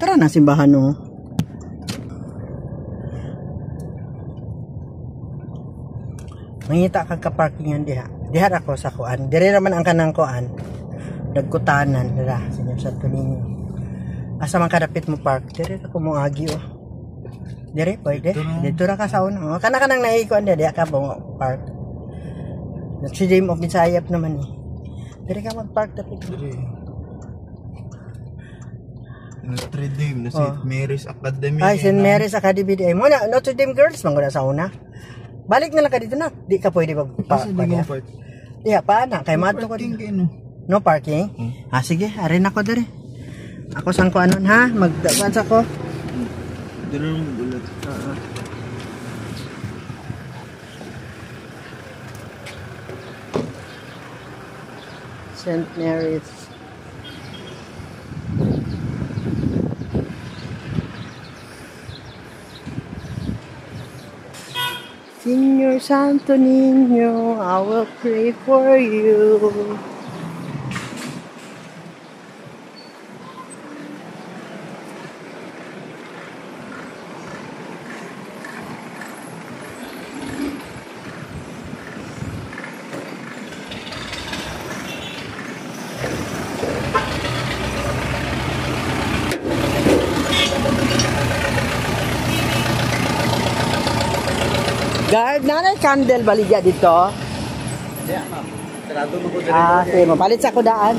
Tara na simbahan no. Mangita kag ka-parkingan diha. Diha ako sa kuan. Dire naman ang kanang kuan. Nagkutanan dira sa Santo Niño. Asa man kadapit mo park? Dire ako mo agi oh. Dire pwede. Dito ra ka sa una. Kana kanang naikuan diha ka mo park. Si Dame of Bisayap naman eh. Dire ka mag-park dapit. Dire. Notre Dame na St. Mary's Academy. Ay, St. Mary's Academy. Ay, muna, Notre Dame Girls, manguna sa una. Balik na lang ka dito na. Di ka pwede Kasi di mo park. Di, paana. Kay mato ko dito. No parking? Sige, arin ako dere. Ako sang ko anon ha? Magdaan sa ko. Dire lang bulat. St. Mary's. Señor Santo Niño, I will pray for you. Guard, nanay candle baligya dito? Diya, ma'am. Sarado mo ko Sige, mapalit sa kudaan.